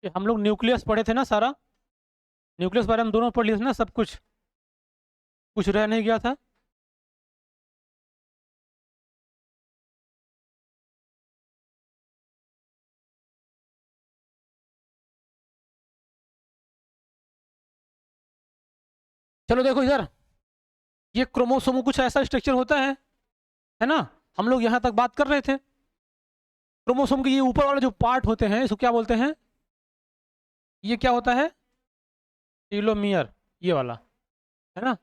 कि हम लोग न्यूक्लियस पढ़े थे ना सारा। न्यूक्लियस बारे में दोनों पढ़ लिए थे ना सब कुछ। कुछ रह नहीं गया था। चलो देखो इधर, ये क्रोमोसोम कुछ ऐसा स्ट्रक्चर होता है ना। हम लोग यहाँ तक बात कर रहे थे। क्रोमोसोम के ये ऊपर वाले जो पार्ट होते हैं इसको क्या बोलते हैं? ये क्या होता है? टीलोमियर, ये वाला, है ना।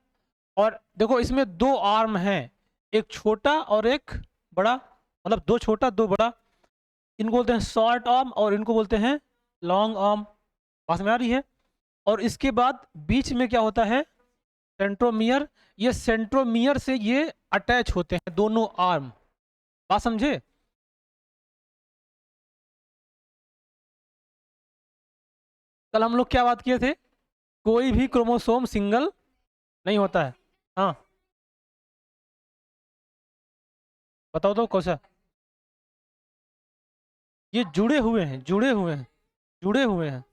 और देखो इसमें दो आर्म हैं, एक छोटा और एक बड़ा, मतलब दो छोटा दो बड़ा। इनको बोलते हैं शॉर्ट आर्म और इनको बोलते हैं लॉन्ग आर्म। पास में आ रही है। और इसके बाद बीच में क्या होता है? सेंट्रोमियर। ये सेंट्रोमियर से ये अटैच होते हैं दोनों आर्म। बात समझे? कल हम लोग क्या बात किए थे? कोई भी क्रोमोसोम सिंगल नहीं होता है। हाँ, बताओ तो कौन? ये जुड़े हुए हैं, जुड़े हुए हैं, जुड़े हुए हैं।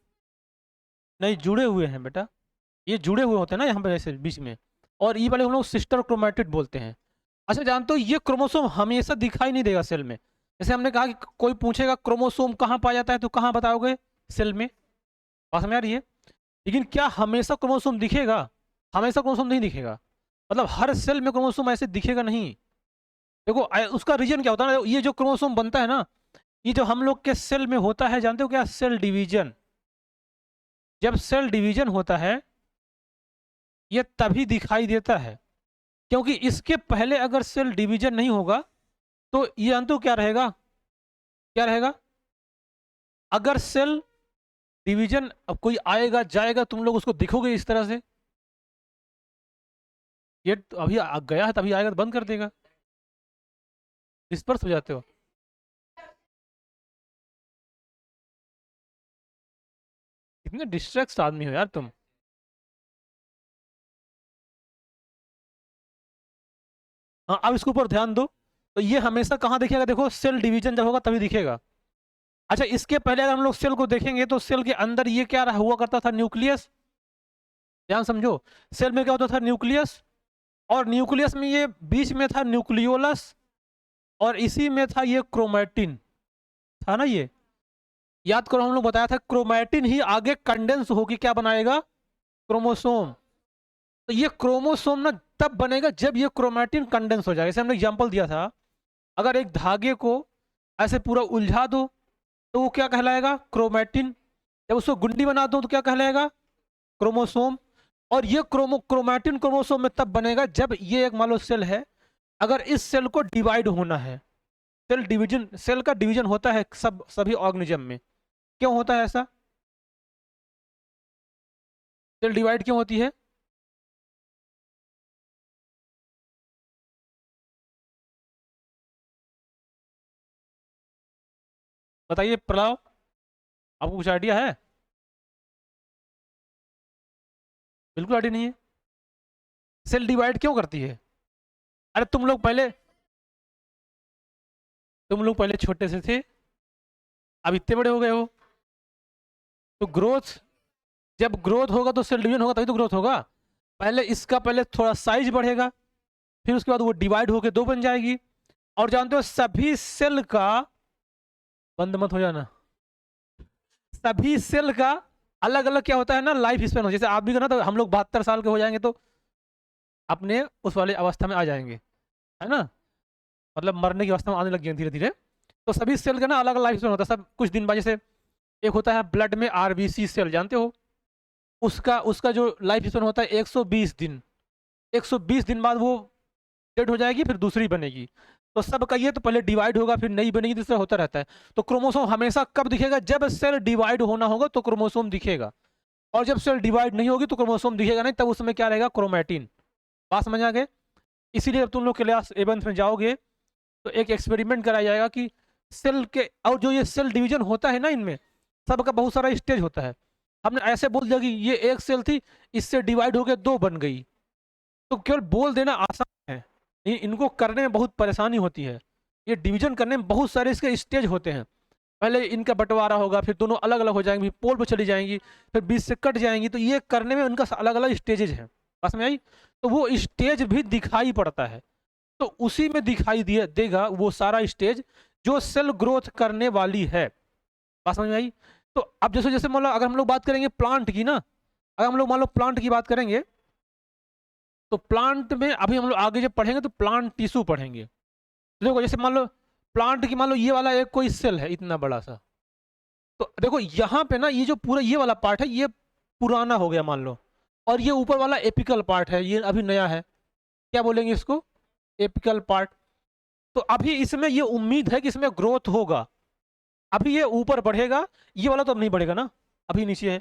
नहीं, जुड़े हुए हैं बेटा। ये जुड़े हुए होते हैं ना यहाँ पे ऐसे बीच में। और ये वाले हम लोग सिस्टर क्रोमैटिड बोलते हैं। अच्छा, जानते हो ये क्रोमोसोम हमेशा दिखाई नहीं देगा सेल में। जैसे हमने कहा कि कोई पूछेगा क्रोमोसोम कहाँ पाया जाता है तो कहाँ बताओगे? सेल में। बात में आ रही है? लेकिन क्या हमेशा क्रोमोसोम दिखेगा? हमेशा क्रोमोसोम नहीं दिखेगा। मतलब हर सेल में क्रोमोसोम ऐसे दिखेगा नहीं। देखो उसका रीजन क्या होता है ना, ये जो क्रोमोसोम बनता है ना, ये जो हम लोग के सेल में होता है, जानते हो क्या? Cell division. जब सेल डिवीजन होता है ये तभी दिखाई देता है। क्योंकि इसके पहले अगर सेल डिवीजन नहीं होगा तो ये अंतु क्या रहेगा? क्या रहेगा? अगर सेल डिवीजन, अब कोई आएगा जाएगा तुम लोग उसको दिखोगे इस तरह से। ये तो अभी गया है तभी आएगा तो बंद कर देगा। डिस्पर्स हो जाते हो। कितने डिस्ट्रैक्ट आदमी हो यार तुम। हाँ, अब इसके ऊपर ध्यान दो। तो ये हमेशा कहाँ दिखेगा? देखो सेल डिवीजन जब होगा तभी दिखेगा। अच्छा, इसके पहले अगर हम लोग सेल को देखेंगे तो सेल के अंदर ये क्या हुआ करता था? न्यूक्लियस। ध्यान समझो। सेल में क्या होता था? न्यूक्लियस। और न्यूक्लियस में ये बीच में था न्यूक्लियोलस। और इसी में था ये क्रोमैटिन। था ना ये? याद करो, हम लोग बताया था क्रोमैटिन ही आगे कंडेंस होकर क्या बनाएगा? क्रोमोसोम। तो ये क्रोमोसोम ना तब बनेगा जब ये क्रोमैटिन कंडेंस हो जाएगा। जैसे हमने एग्जांपल दिया था, अगर एक धागे को ऐसे पूरा उलझा दो तो वो क्या कहलाएगा? क्रोमैटिन। जब उसको गुंडी बना दो तो क्या कहलाएगा? क्रोमोसोम। और ये क्रोमैटिन क्रोमोसोम में तब बनेगा जब ये एक मान लो सेल है, अगर इस सेल को डिवाइड होना है। सेल डिवीजन, सेल का डिवीजन होता है सभी ऑर्गेनिज्म में। क्यों होता है ऐसा? सेल डिवाइड क्यों होती है? बताइए प्रलाव, आपको कुछ आइडिया है? बिल्कुल आइडिया नहीं है। सेल डिवाइड क्यों करती है? अरे तुम लोग पहले छोटे से थे, अब इतने बड़े हो गए हो। तो ग्रोथ, जब ग्रोथ होगा तो सेल डिवीजन होगा तभी तो ग्रोथ होगा। पहले थोड़ा साइज बढ़ेगा, फिर उसके बाद वो डिवाइड होकर दो बन जाएगी। और जानते हो सभी सेल का, बंद मत हो जाना, सभी सेल का अलग अलग क्या होता है ना, लाइफ स्पेन हो। जैसे आप भी ना, तो हम लोग 72 साल के हो जाएंगे तो अपने उस वाले अवस्था में आ जाएंगे, है ना। मतलब मरने की अवस्था में आने लग जाएंगे धीरे धीरे। तो सभी सेल का ना अलग लाइफ स्पेन होता है। सब कुछ दिन बाद, जैसे एक होता है ब्लड में आरबीसी सेल, जानते हो? उसका उसका जो लाइफ स्पेन होता है 120 दिन। 120 दिन बाद वो डेड हो जाएगी, फिर दूसरी बनेगी। तो सबका ये तो पहले डिवाइड होगा फिर नई बनेगी, दूसरा होता रहता है। तो क्रोमोसोम हमेशा कब दिखेगा? जब सेल डिवाइड होना होगा तो क्रोमोसोम दिखेगा। और जब सेल डिवाइड नहीं होगी तो क्रोमोसोम दिखेगा नहीं, तब उसमें क्या रहेगा? क्रोमैटिन। बात समझ आ गए? इसीलिए जब तुम लोग क्लास 11th में जाओगे तो एक एक्सपेरिमेंट कराया जाएगा कि सेल के, और जो ये सेल डिवीजन होता है ना, इनमें सबका बहुत सारा स्टेज होता है। हमने ऐसे बोल दिया कि ये एक सेल थी, इससे डिवाइड होकर दो बन गई, तो केवल बोल देना आसान है। इनको करने में बहुत परेशानी होती है। ये डिवीजन करने में बहुत सारे इसके स्टेज होते हैं। पहले इनका बंटवारा होगा, फिर दोनों अलग अलग हो जाएंगी, पोल पर चली जाएंगी, फिर बीच से कट जाएंगी। तो ये करने में उनका अलग अलग स्टेजेज हैं, पास में आई। तो वो स्टेज भी दिखाई पड़ता है, तो उसी में दिखाई दिया देगा वो सारा स्टेज जो सेल ग्रोथ करने वाली है। बात समझ में आई। तो अब जैसे जैसे मान लो अगर हम लोग बात करेंगे प्लांट की ना, अगर हम लोग मान लो प्लांट की बात करेंगे, तो प्लांट में अभी हम लोग आगे जब पढ़ेंगे तो प्लांट टिश्यू पढ़ेंगे। देखो जैसे मान लो प्लांट की, मान लो ये वाला एक कोई सेल है इतना बड़ा सा, तो देखो यहाँ पे ना ये जो पूरा ये वाला पार्ट है ये पुराना हो गया मान लो, और ये ऊपर वाला एपिकल पार्ट है, ये अभी नया है, क्या बोलेंगे इसको, एपिकल पार्ट। तो अभी इसमें ये उम्मीद है कि इसमें ग्रोथ होगा, अभी ये ऊपर बढ़ेगा, ये वाला तो अब नहीं बढ़ेगा ना, अभी नीचे है।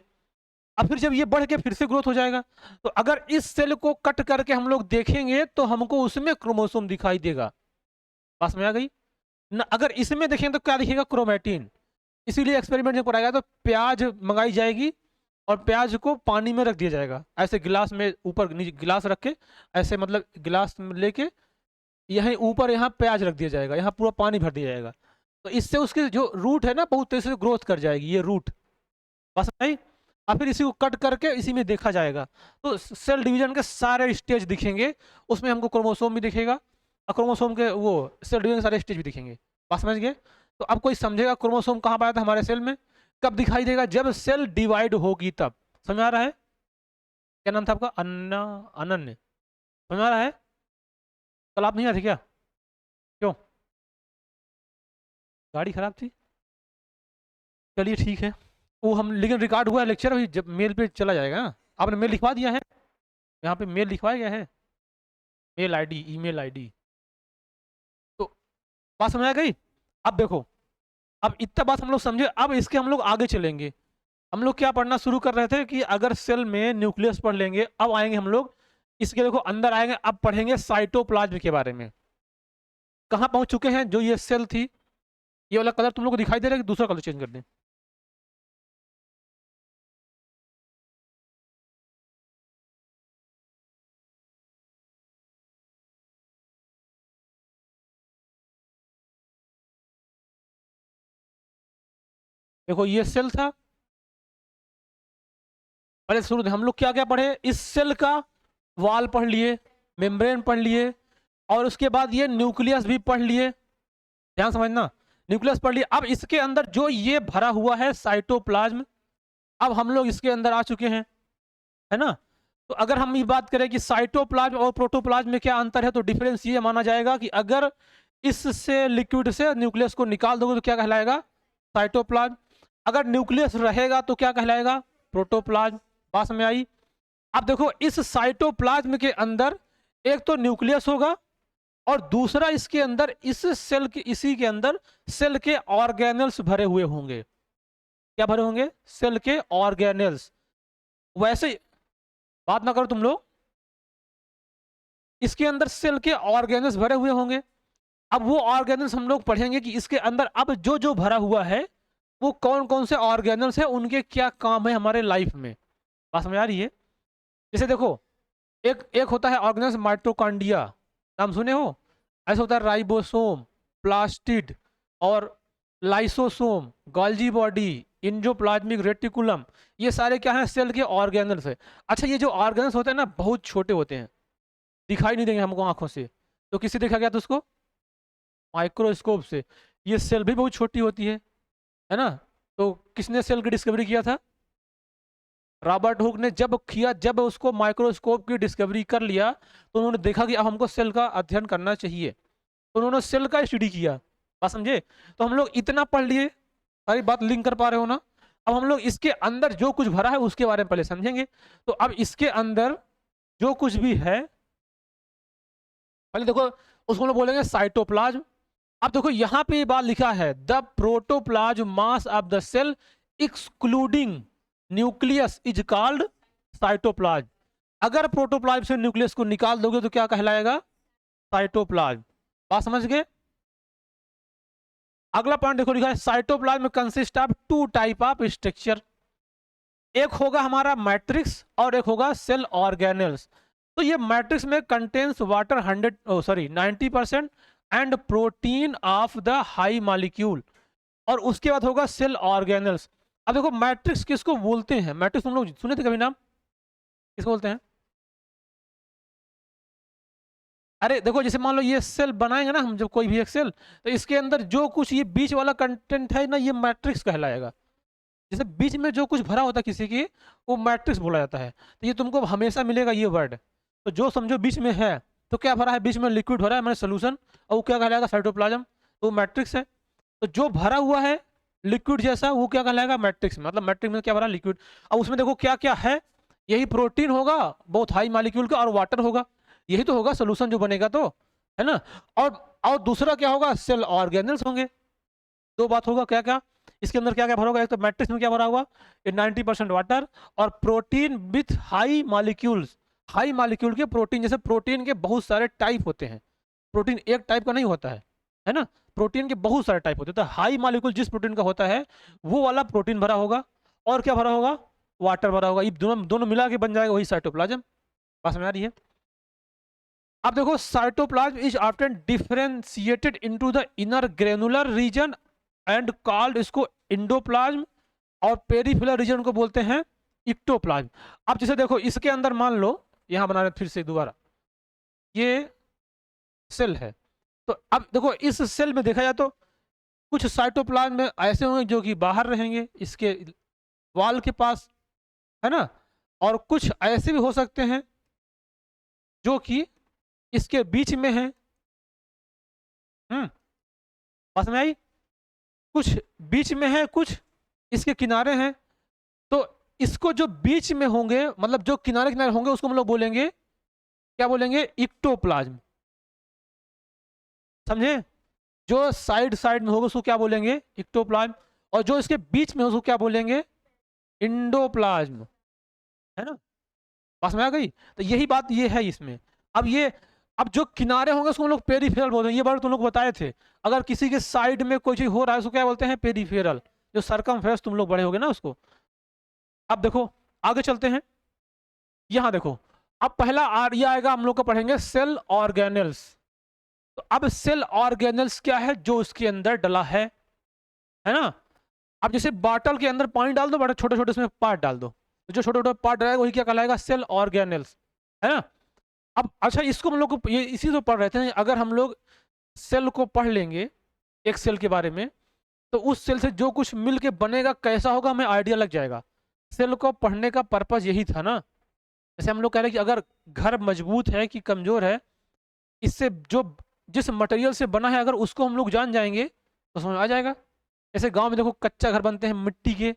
अब फिर जब ये बढ़ के फिर से ग्रोथ हो जाएगा, तो अगर इस सेल को कट करके हम लोग देखेंगे तो हमको उसमें क्रोमोसोम दिखाई देगा। पास में आ गई ना। अगर इसमें देखेंगे तो क्या दिखेगा, क्रोमेटिन। इसीलिए एक्सपेरिमेंट जब कराएगा तो प्याज मंगाई जाएगी और प्याज को पानी में रख दिया जाएगा, ऐसे गिलास में ऊपर नीचे गिलास रख के, ऐसे मतलब गिलास लेके यहीं ऊपर यहाँ प्याज रख दिया जाएगा, यहाँ पूरा पानी भर दिया जाएगा। तो इससे उसकी जो रूट है ना बहुत तेजी से ग्रोथ कर जाएगी, ये रूट बस नहीं। और फिर इसी को कट करके इसी में देखा जाएगा, तो सेल डिवीजन के सारे स्टेज दिखेंगे, उसमें हमको क्रोमोसोम भी दिखेगा, और क्रोमोसोम के वो सेल डिवीजन के सारे स्टेज भी दिखेंगे। बात समझ गए। तो अब कोई समझेगा क्रोमोसोम कहाँ पाया था हमारे सेल में, कब दिखाई देगा, जब सेल डिवाइड होगी तब। समझ आ रहा है। क्या नाम था आपका, अन्ना, अनन्य, समझ आ रहा है। कल आप नहीं आए थे क्या, क्यों, गाड़ी खराब थी, चलिए ठीक है। वो हम लेकिन रिकॉर्ड हुआ है लेक्चर, अभी जब मेल पे चला जाएगा ना। आपने मेल लिखवा दिया है, यहाँ पे मेल लिखवाया गया है, मेल आईडी, ईमेल आईडी। तो बात समझ आ गई। अब देखो, अब इतना बात हम लोग समझे, अब इसके हम लोग आगे चलेंगे। हम लोग क्या पढ़ना शुरू कर रहे थे कि अगर सेल में न्यूक्लियस पढ़ लेंगे, अब आएंगे हम लोग इसके, देखो अंदर आएंगे, अब पढ़ेंगे साइटोप्लाज्म के बारे में। कहाँ पहुंच चुके हैं, जो ये सेल थी, ये वाला कलर तुम लोग को दिखाई दे रहा है कि दूसरा कलर चेंज कर दें। देखो ये सेल था, पहले शुरू हम लोग क्या क्या पढ़े, इस सेल का वॉल पढ़ लिए, मेम्ब्रेन पढ़ लिए, और उसके बाद ये न्यूक्लियस भी पढ़ लिए। ध्यान समझना, न्यूक्लियस पढ़ लिए। अब इसके अंदर जो ये भरा हुआ है साइटोप्लाज्म, अब हम लोग इसके अंदर आ चुके हैं, है ना। तो अगर हम ये बात करें कि साइटोप्लाज्म और प्रोटोप्लाज्म में क्या अंतर है, तो डिफरेंस ये माना जाएगा कि अगर इससे लिक्विड से न्यूक्लियस को निकाल दोगे तो क्या कहलाएगा, साइटोप्लाज्म। अगर न्यूक्लियस रहेगा तो क्या कहलाएगा, प्रोटोप्लाज्म। बात में आई। अब देखो इस साइटोप्लाज्म के अंदर एक तो न्यूक्लियस होगा, और दूसरा इसके अंदर इस सेल के, इसी के अंदर सेल के ऑर्गेनल्स भरे हुए होंगे। क्या भरे होंगे, सेल के ऑर्गेनल्स। वैसे बात ना करो तुम लोग, इसके अंदर सेल के ऑर्गेनल्स भरे हुए होंगे। अब वो ऑर्गेनल्स हम लोग पढ़ेंगे कि इसके अंदर अब जो जो भरा हुआ है वो कौन कौन से ऑर्गेनल्स है, उनके क्या काम है हमारे लाइफ में। बात समझ आ रही है। जैसे देखो, एक एक होता है ऑर्गेनल्स माइटोकॉन्ड्रिया, नाम सुने हो। ऐसा होता है राइबोसोम, प्लास्टिड और lysosome, Golgi body, endoplasmic reticulum, ये सारे क्या हैं, सेल के ऑर्गेनल्स है। अच्छा ये जो ऑर्गेनल्स होते हैं ना बहुत छोटे होते हैं, दिखाई नहीं देंगे हमको आंखों से, तो किससे देखा गया था उसको, माइक्रोस्कोप से। ये सेल भी बहुत छोटी होती है ना। तो किसने सेल की डिस्कवरी किया था, रॉबर्ट हुक ने जब किया, जब उसको माइक्रोस्कोप की डिस्कवरी कर लिया तो उन्होंने देखा कि अब हमको सेल का अध्ययन करना चाहिए, तो उन्होंने सेल का स्टडी किया। बात समझे। तो हम लोग इतना पढ़ लिए, सारी बात लिंक कर पा रहे हो ना। अब हम लोग इसके अंदर जो कुछ भरा है उसके बारे में पहले समझेंगे। तो अब इसके अंदर जो कुछ भी है पहले देखो, उसको लोग बोलेंगे साइटोप्लाज्म। अब देखो यहाँ पे ये बात लिखा है, the protoplasm mass of the cell excluding nucleus is called cytoplasm. अगर प्रोटोप्लाज्म से न्यूक्लियस को निकाल दोगे तो क्या कहलाएगा, साइटोप्लाज्म। बात समझ गए। अगला पॉइंट देखो लिखा है, cytoplasm consist of two type of structure. एक होगा हमारा मैट्रिक्स और एक होगा सेल ऑर्गेनल्स। तो ये मैट्रिक्स में contains water 90% and protein of the high molecule. और उसके बाद होगा सेल ऑर्गेनल्स। अब देखो मैट्रिक्स किसको बोलते हैं, मैट्रिक्स तुम लोग सुने थे कभी नाम, किसको बोलते हैं? अरे देखो जैसे मान लो ये सेल बनाएंगे ना हम, जब कोई भी एक सेल, तो इसके अंदर जो कुछ ये बीच वाला कंटेंट है ना, ये मैट्रिक्स कहलाएगा। जैसे बीच में जो कुछ भरा होता है किसी की, वो मैट्रिक्स बोला जाता है। तो ये तुमको हमेशा मिलेगा ये वर्ड। तो जो समझो बीच में है, तो क्या भरा है बीच में, लिक्विड भरा है मैंने सोल्यूशन, और वो क्या कहलाएगा, साइटोप्लाज्म, तो मैट्रिक्स है। तो जो भरा हुआ है लिक्विड जैसा, वो क्या कहलाएगा, मैट्रिक्स। मतलब मैट्रिक्स में क्या भरा, लिक्विड। अब उसमें देखो क्या क्या है, यही प्रोटीन होगा बहुत हाई मालिक्यूल का, और वाटर होगा, यही तो होगा सोल्यूशन जो बनेगा, तो है ना। और दूसरा क्या होगा, सेल ऑर्गेनल्स होंगे। दो बात होगा, क्या क्या इसके अंदर क्या क्या भरा होगा, एक तो मैट्रिक्स में क्या भरा होगा, 90% वाटर, और protein with high molecules. High molecule के प्रोटीन, जैसे प्रोटीन के बहुत सारे टाइप होते हैं, प्रोटीन एक टाइप का नहीं होता है ना, प्रोटीन के बहुत सारे टाइप होते हैं। तो हाई मालिक्यूल जिस प्रोटीन का होता है, वो वाला प्रोटीन भरा होगा, और क्या भरा होगा, वाटर भरा होगा। ये दोनों दोनों मिला के बन जाएगा वही साइटोप्लाज्म। बात समझ आ रही है? अब देखो cytoplasm is often differentiated into the inner granular region and called, इसको इंडोप्लाज्म, और पेरिफेरल रीजन को बोलते हैं इक्टोप्लाज्म। अब जैसे देखो इसके अंदर मान लो, यहां बना रहे फिर से दोबारा, ये सेल है। तो अब देखो इस सेल में देखा जाए तो कुछ साइटोप्लाज्म में ऐसे होंगे जो कि बाहर रहेंगे इसके वॉल के पास, है ना, और कुछ ऐसे भी हो सकते हैं जो कि इसके बीच में है। बात में आई? कुछ बीच में है, कुछ इसके किनारे हैं। तो इसको जो बीच में होंगे, मतलब जो किनारे किनारे होंगे, उसको हम लोग बोलेंगे, क्या बोलेंगे, इक्टोप्लाज्म। समझे? जो साइड साइड में होगा उसको क्या बोलेंगे, इक्टोप्लाज्म, और जो इसके बीच में उसको क्या बोलेंगे, इंडोप्लाज्म, है ना। पास में आ गई? तो यही बात ये है इसमें। अब ये, अब जो किनारे होंगे उसको हम लोग पेरिफेरल बोलते हैं, ये बार तुम लोग बताए थे। अगर किसी के साइड में कोई चीज हो रहा है उसको क्या बोलते हैं, पेरिफेरल। जो सरकमफ्रेंस तुम लोग बड़े होगे ना उसको। अब देखो आगे चलते हैं, यहां देखो, अब पहला ये आएगा, हम लोग को पढ़ेंगे सेल ऑर्गेनल्स। तो अब सेल ऑर्गेनल्स क्या है, जो उसके अंदर डला है ना। अब जैसे बॉटल के अंदर पानी डाल दो, बड़े छोटे छोटे उसमें पार्ट डाल दो, तो जो छोटे छोटे पार्ट रहेगा वही क्या कहलाएगा, सेल ऑर्गेनल्स, है ना। अब अच्छा, इसको हम लोग को ये इसी तो पढ़ रहे थे, अगर हम लोग सेल को पढ़ लेंगे, एक सेल के बारे में, तो उस सेल से जो कुछ मिल के बनेगा कैसा होगा हमें आइडिया लग जाएगा। सेल को पढ़ने का पर्पज यही था ना। जैसे हम लोग कह रहे हैं कि अगर घर मजबूत है कि कमजोर है, इससे जो जिस मटेरियल से बना है अगर उसको हम लोग जान जाएंगे तो समझ आ जाएगा। जैसे गांव में देखो कच्चा घर बनते हैं मिट्टी के,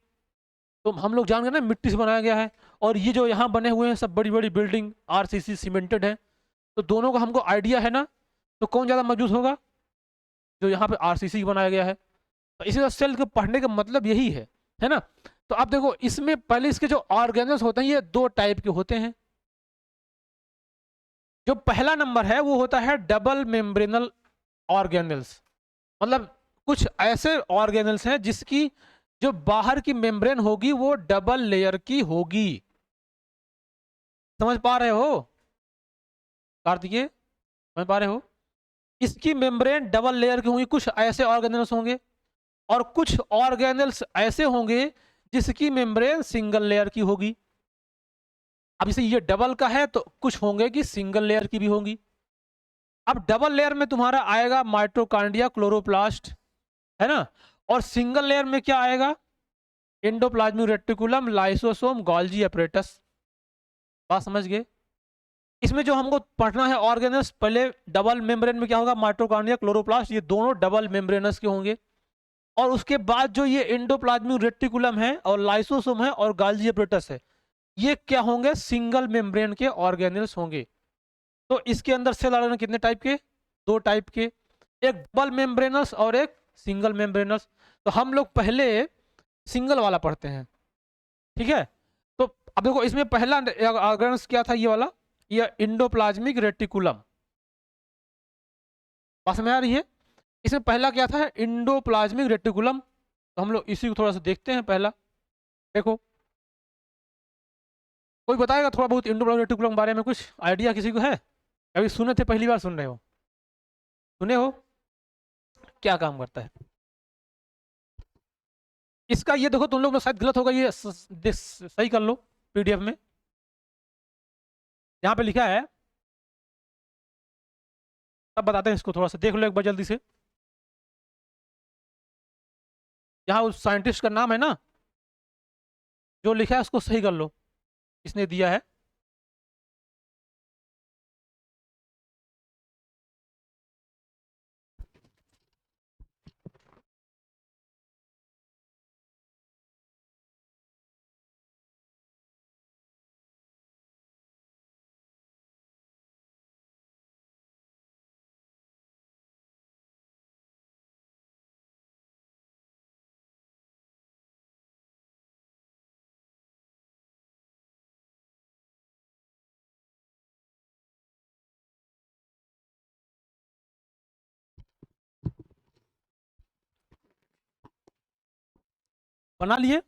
तो हम लोग जान गए ना मिट्टी से बनाया गया है। और ये जो यहाँ बने हुए हैं सब बड़ी बड़ी बिल्डिंग आरसीसी सीमेंटेड है, तो दोनों का हमको आइडिया है ना। तो कौन ज़्यादा मजबूत होगा, जो यहाँ पे आरसीसी बनाया गया है। तो इसी तरह सेल को पढ़ने का मतलब यही है ना। तो आप देखो इसमें पहले इसके जो ऑर्गेनल्स होते हैं ये दो टाइप के होते हैं। जो पहला नंबर है वो होता है डबल मेम्ब्रेनल ऑर्गेनल्स। मतलब कुछ ऐसे ऑर्गेनल्स हैं जिसकी जो बाहर की मेम्ब्रेन होगी वो डबल लेयर की होगी। समझ पा रहे हो कार्तिकेय, समझ पा रहे हो? इसकी मेम्ब्रेन डबल लेयर की होंगी, कुछ ऐसे ऑर्गेनल्स होंगे, और कुछ ऑर्गेनल्स ऐसे होंगे जिसकी मेम्ब्रेन सिंगल लेयर की होगी। अब जैसे ये डबल का है तो कुछ होंगे कि सिंगल लेयर की भी होंगी। अब डबल लेयर में तुम्हारा आएगा माइटोकॉन्ड्रिया, क्लोरोप्लास्ट, है ना। और सिंगल लेयर में क्या आएगा, endoplasmic reticulum, lysosome, Golgi apparatus. बात समझ गए? इसमें जो हमको पढ़ना है ऑर्गेनल्स, पहले डबल मेम्ब्रेन में क्या होगा, माइटोकॉन्ड्रिया, क्लोरोप्लास्ट, ये दोनों डबल मेम्ब्रेनस के होंगे। और उसके बाद जो ये एंडोप्लाज्मिक रेटिकुलम है और लाइसोसोम है और गोल्जी अपरेटस है, ये क्या होंगे, सिंगल मेम्ब्रेन के ऑर्गेनल्स होंगे। तो इसके अंदर सेल ऑर्गेनल कितने टाइप के, दो टाइप के, एक डबल मेम्ब्रेनस और एक सिंगल मेम्ब्रेनस। तो हम लोग पहले सिंगल वाला पढ़ते हैं, ठीक है। तो अब देखो इसमें पहला ऑर्गेनल्स क्या था, ये वाला, ये इंडोप्लाज्मिक रेटिकुलम। बात में आ रही है? इसमें पहला क्या था, इंडोप्लाज्मिक रेटिकुलम। तो हम लोग इसी को थोड़ा सा देखते हैं पहला। देखो कोई बताएगा थोड़ा बहुत इंडोप्लाज्मिक रेटिकुलम के बारे में, कुछ आइडिया किसी को है? अभी सुने थे, पहली बार सुन रहे हो? सुने हो? क्या काम करता है? इसका ये देखो तुम लोग ने शायद गलत होगा, ये सही कर लो पीडीएफ में, यहाँ पे लिखा है, तब बताते हैं इसको, थोड़ा सा देख लो एक बार जल्दी से। यहाँ उस साइंटिस्ट का नाम है ना, जो लिखा है उसको सही कर लो, इसने दिया है। बना लिए?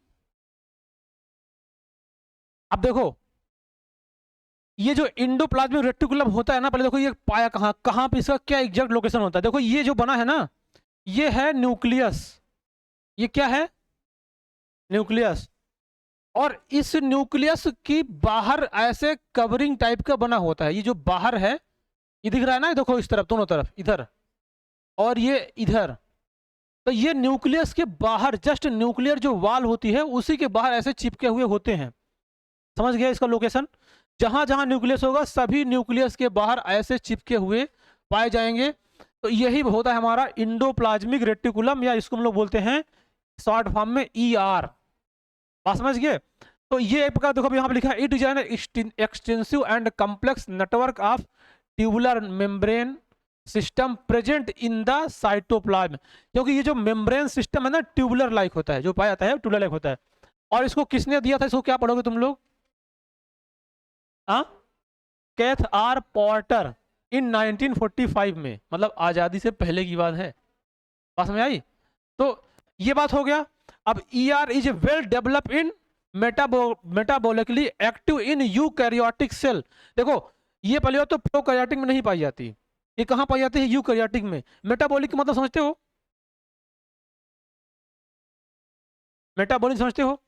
अब देखो ये जो इंडोप्लाज्मिक रेटिकुलम होता है ना, पहले देखो ये पाया कहाँ कहाँ पे, इसका क्या एग्जैक्ट लोकेशन होता है। देखो ये जो बना है ना, ये है न्यूक्लियस, ये क्या है, न्यूक्लियस। और इस न्यूक्लियस की बाहर ऐसे कवरिंग टाइप का बना होता है, ये जो बाहर है, ये दिख रहा है ना, देखो इस तरफ, दोनों तरफ, इधर और ये इधर। तो ये न्यूक्लियस के बाहर, जस्ट न्यूक्लियर जो वाल होती है उसी के बाहर ऐसे चिपके हुए होते हैं। समझ गया इसका लोकेशन? जहां जहां न्यूक्लियस होगा सभी न्यूक्लियस के बाहर ऐसे चिपके हुए पाए जाएंगे। तो यही होता है हमारा इंडोप्लाज्मिक रेटिकुलम, या इसको हम लोग बोलते हैं शॉर्ट फॉर्म में ER। बात समझ गए? तो ये एक प्रकार देखो यहाँ पे लिखा है, it is an extensive and complex network of tubular membrane system present in the cytoplasm. क्योंकि ये जो मेम्ब्रेन सिस्टम है ना, ट्यूबुलर लाइक होता है, जो पाया जाता है ट्यूबुलर लाइक होता है। और इसको किसने दिया था, इसको क्या पढ़ोगे तुम लोग? हाँ, कैथ R पॉर्टर इन 1945 में, मतलब आज़ादी से पहले की बात है। बात समझ आई? तो ये बात हो गया। अब ER is well develop in metabolically active in eukaryotic cell. देखो ये पहले तो प्रोकैरियोटिक में नहीं पाई जाती, ये कहाँ पाई जाती है, यूकैरियोटिक में। मेटाबॉलिक मतलब समझते हो? मेटाबॉलिक समझते हो?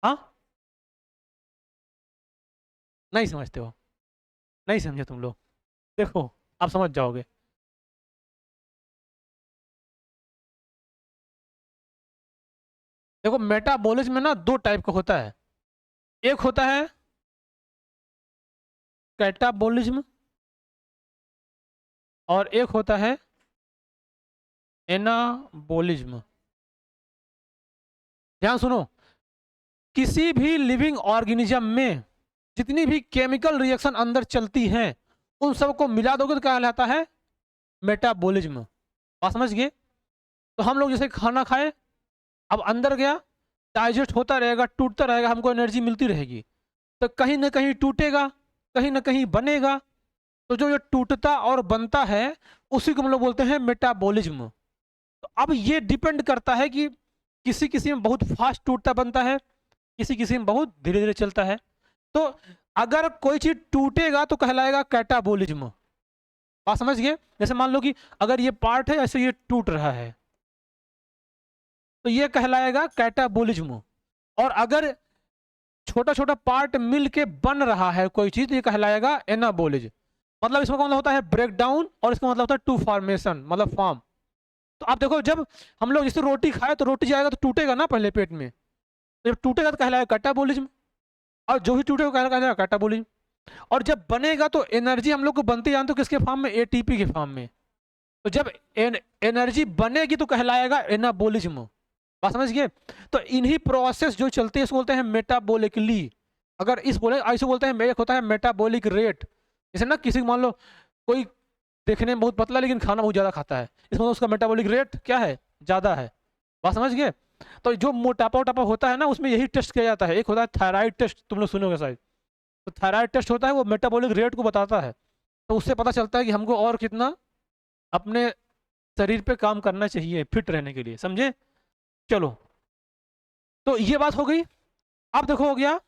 हाँ, नहीं समझते हो, नहीं समझे तुम लोग, देखो आप समझ जाओगे। देखो मेटाबॉलिज्म में ना दो टाइप का होता है, एक होता है कैटाबॉलिज्म और एक होता है एनाबॉलिज्म। ध्यान सुनो, किसी भी लिविंग ऑर्गेनिज्म में जितनी भी केमिकल रिएक्शन अंदर चलती हैं उन सबको मिला दोगे तो क्या कहलाता है, मेटाबॉलिज्म। बात समझ गए? तो हम लोग जैसे खाना खाए, अब अंदर गया, डाइजेस्ट होता रहेगा, टूटता रहेगा, हमको एनर्जी मिलती रहेगी, तो कहीं ना कहीं टूटेगा, कहीं ना कहीं बनेगा। तो जो ये टूटता और बनता है उसी को हम लोग बोलते हैं मेटाबॉलिज्म। तो अब ये डिपेंड करता है कि किसी किसी में बहुत फास्ट टूटता बनता है, किसी किसी में बहुत धीरे धीरे चलता है। तो अगर कोई चीज टूटेगा तो कहलाएगा कैटाबॉलिज्म। बात समझ गए? जैसे मान लो कि अगर ये पार्ट है, ऐसे ये टूट रहा है, तो ये कहलाएगा कैटाबॉलिज्म। और अगर छोटा छोटा पार्ट मिल के बन रहा है कोई चीज, तो ये कहलाएगा एनाबॉलिज्म। मतलब इसमें मतलब होता है ब्रेक डाउन, और इसका मतलब होता है टू फॉर्मेशन, मतलब फॉर्म। तो आप देखो, जब हम लोग जैसे रोटी खाए तो रोटी जाएगा तो टूटेगा ना पहले पेट में, तो जब टूटेगा तो कहलाएगा कैटाबॉलिज्म, और जो भी टूटेगा कहलाएगा कैटाबॉलिज्म। और जब बनेगा तो एनर्जी हम लोग को बनती जानते हो किसके फॉर्म में, ATP के फॉर्म में। तो जब एनर्जी बनेगी तो कहलाएगा एनाबॉलिज्म। बात समझ गए? तो इन्हीं प्रोसेस जो चलते हैं इसको बोलते हैं मेटाबॉलिकली। अगर इस बोले ऐसे बोलते हैं, एक होता है मेटाबॉलिक रेट। जैसे ना किसी मान लो कोई देखने में बहुत पतला लेकिन खाना बहुत ज़्यादा खाता है, इसमें उसका मेटाबॉलिक रेट क्या है, ज़्यादा है। बात समझ गए? तो जो मोटापा वोटापा होता है ना, उसमें यही टेस्ट किया जाता है। एक होता है थायराइड टेस्ट, तुम लोग सुनोगे शायद। तो थायराइड टेस्ट होता है, वो मेटाबॉलिक रेट को बताता है, तो उससे पता चलता है कि हमको और कितना अपने शरीर पे काम करना चाहिए फिट रहने के लिए। समझे? चलो, तो ये बात हो गई। अब देखो हो गया,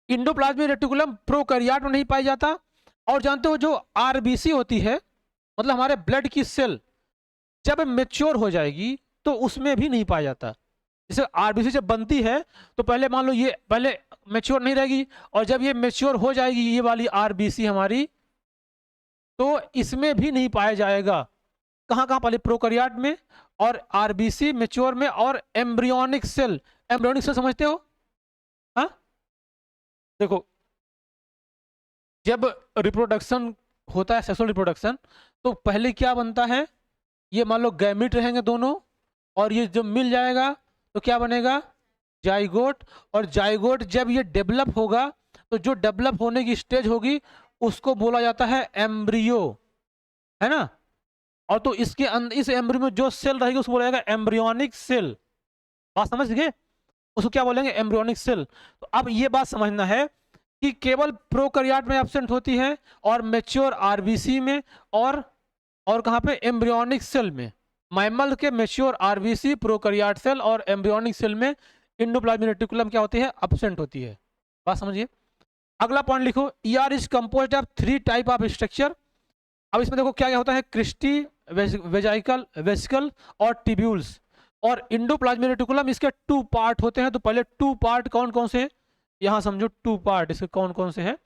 इंडोप्लाज्मिक रेटिकुलम प्रोकैरियोट में नहीं पाया जाता। और जानते हो जो RBC होती है, मतलब हमारे ब्लड की सेल, जब मेच्योर हो जाएगी तो उसमें भी नहीं पाया जाता। जैसे आरबीसी जब बनती है तो पहले मान लो ये पहले मेच्योर नहीं रहेगी, और जब ये मेच्योर हो जाएगी ये वाली आरबीसी हमारी, तो इसमें भी नहीं पाया जाएगा। कहाँ कहाँ? पहले प्रोकैरियोट में, और आरबीसी मेच्योर में, और एम्ब्रियोनिक सेल। एम्ब्रियोनिक सेल समझते हो? हाँ, देखो जब रिप्रोडक्शन होता है, सेक्सुअल रिप्रोडक्शन, तो पहले क्या बनता है, ये मान लो गैमीट रहेंगे दोनों, और ये जब मिल जाएगा तो क्या बनेगा? जाइगोट। और जाइगोट जब ये डेवलप होगा तो जो डेवलप होने की स्टेज होगी उसको बोला जाता है एम्ब्रियो, है ना। और तो इसके अंदर इस एम्ब्रियो में जो सेल रहेगी उसको बोला जाएगा एम्ब्रियोनिक सेल। बात समझ गए? उसको क्या बोलेंगे? Embryonic cell. तो अब ये बात समझना है कि केवल प्रोकैरियोट में एब्सेंट होती है, और मैच्योर आरबीसी में, और कहाँ पे? एम्ब्रियोनिक सेल में। मैमल के मैच्योर आरबीसी, प्रोकैरियोट सेल और एम्ब्रियोनिक सेल में इंडोप्लाज्मिक रेटिकुलम क्या होती है? एब्सेंट होती है। बात समझिए। अगला पॉइंट लिखो, ER is composed of 3 type of structure. अब इसमें देखो क्या क्या होता है, क्रिस्टी, वेसिकल और टिब्यूल्स। और इंडोप्लाज्मिक रेटिकुलम इसके 2 पार्ट होते हैं। तो पहले 2 पार्ट कौन कौन से? यहां समझो 2 पार्ट इसके कौन कौन से हैं।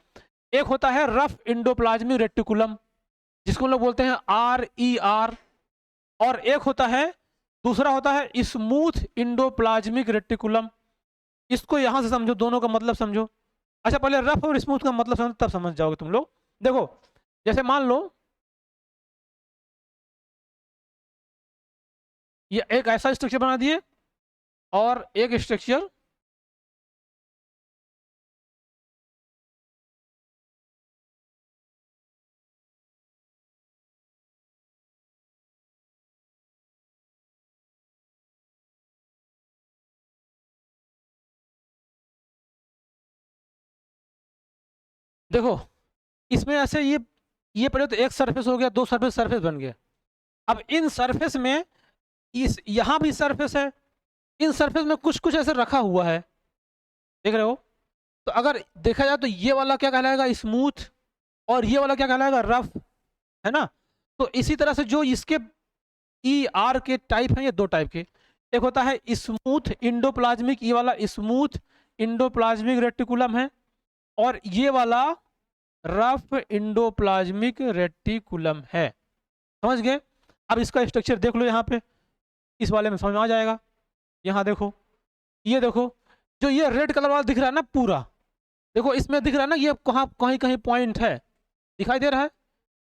एक होता है रफ इंडोप्लाज्मिक रेटिकुलम, जिसको हम लोग बोलते हैं RER। और एक होता है, दूसरा होता है स्मूथ इंडोप्लाज्मिक रेटिकुलम। इसको यहां से समझो, दोनों का मतलब समझो। अच्छा, पहले रफ और स्मूथ का मतलब समझो, तब समझ जाओगे तुम लोग। देखो जैसे मान लो ये एक ऐसा स्ट्रक्चर बना दिए, और एक स्ट्रक्चर देखो इसमें ऐसे ये पहले तो एक सरफेस हो गया, 2 सरफेस बन गए। अब इन सरफेस में इस यहां भी सरफेस है, इन सरफेस में कुछ कुछ ऐसे रखा हुआ है, देख रहे हो। तो अगर देखा जाए तो ये वाला क्या कहलाएगा? स्मूथ। और ये वाला क्या कहलाएगा? रफ, है ना। तो इसी तरह से जो इसके ER के टाइप हैं, ये 2 टाइप के। एक होता है स्मूथ इंडोप्लाज्मिक, ये वाला स्मूथ इंडोप्लाज्मिक रेटिकुलम है, और ये वाला रफ इंडोप्लाज्मिक रेटिकुलम है। समझ गए? अब इसका स्ट्रक्चर देख लो यहाँ पे, इस वाले में समझ में आ जाएगा। यहाँ देखो, ये देखो जो ये रेड कलर वाला दिख रहा है ना पूरा, देखो इसमें दिख रहा है ना, ये कहाँ कहीं कहीं पॉइंट है, दिखाई दे रहा है।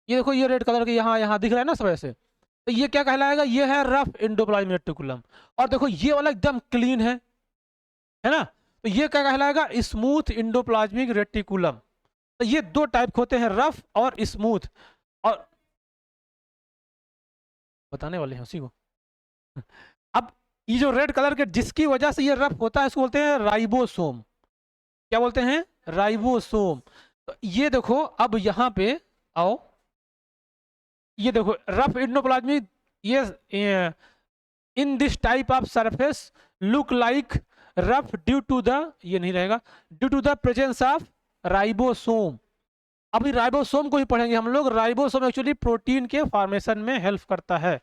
ये देखो ये रेड कलर के यहाँ यहाँ दिख रहा है ना सब ऐसे। तो ये क्या कहलाएगा? ये है रफ इंडोप्लाज्मिक रेटिकुलम। और देखो ये वाला एकदम क्लीन है ना। तो ये क्या कहलाएगा? Smooth endoplasmic reticulum. तो ये 2 टाइप होते हैं, रफ और स्मूथ। और बताने वाले हैं उसी को। अब ये जो रेड कलर के जिसकी वजह से ये रफ होता है इसको बोलते हैं राइबोसोम। क्या बोलते हैं? राइबोसोम। तो ये देखो अब यहाँ पे आओ, ये देखो रफ इंडोप्लाज्मिक, ये in this type of surface look like rough due to the, ये नहीं रहेगा, due to the presence of ribosome. अभी राइबोसोम को ही पढ़ेंगे हम लोग। राइबोसोम एक्चुअली प्रोटीन के फॉर्मेशन में हेल्प करता है।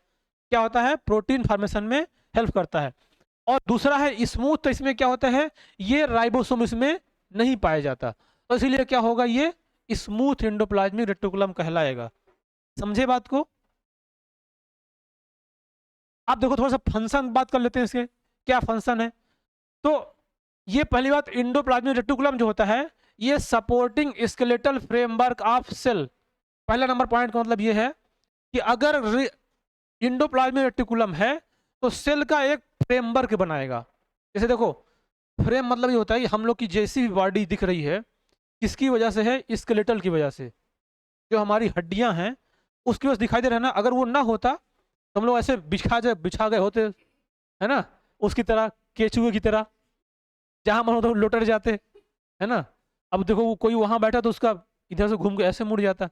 क्या होता है? प्रोटीन फॉर्मेशन में हेल्प करता है। और दूसरा है स्मूथ, तो इसमें क्या होता है? ये राइबोसोम इसमें नहीं पाया जाता, तो इसीलिए क्या होगा? ये स्मूथ एंडोप्लाज्मिक रेटिकुलम कहलाएगा। समझे बात को? आप देखो थोड़ा सा फंक्शन बात कर लेते हैं इसके, क्या फंक्शन है। तो ये पहली बात, एंडोप्लाज्मिक रेटिकुलम जो होता है ये supporting skeletal framework of cell. पहला नंबर पॉइंट का मतलब ये है कि अगर इंडोप्लाज्मिक रेटिकुलम है तो सेल का एक फ्रेमवर्क बनाएगा। जैसे देखो फ्रेम मतलब ये होता है कि हम लोग की जैसी भी बॉडी दिख रही है किसकी वजह से है? स्केलेटल की वजह से। जो हमारी हड्डियां हैं उसकी वजह से दिखाई दे रहा है ना। अगर वो ना होता तो हम लोग ऐसे बिछा गए होते, है ना, उसकी तरह, केचुए की तरह, जहां मन होता लोटर जाते, है ना। अब देखो वो कोई वहां बैठा तो उसका इधर से घूम के ऐसे मुड़ जाता।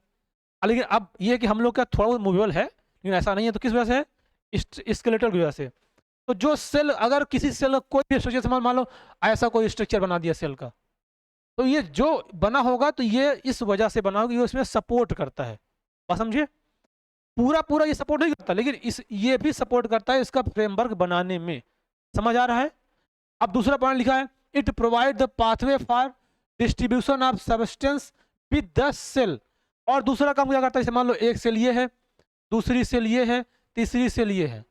लेकिन अब ये कि हम लोग का थोड़ा बहुत मूवेबल है, लेकिन ऐसा नहीं है। तो किस वजह से है? स्केलेटल की वजह से। तो जो सेल, अगर किसी सेल का कोई भी स्ट्रक्चर, मान लो ऐसा कोई स्ट्रक्चर बना दिया सेल का, तो ये जो बना होगा तो ये इस वजह से बना होगा, ये उसमें सपोर्ट करता है। बात समझिए? पूरा पूरा ये सपोर्ट नहीं करता, लेकिन इस ये भी सपोर्ट करता है इसका फ्रेमवर्क बनाने में। समझ आ रहा है? अब दूसरा पॉइंट लिखा है, it provide the pathway for distribution of substance with the cell. और दूसरा काम क्या करता है, जैसे मान लो एक सेल ये है, दूसरी सेल ये है, तीसरी सेल ये है,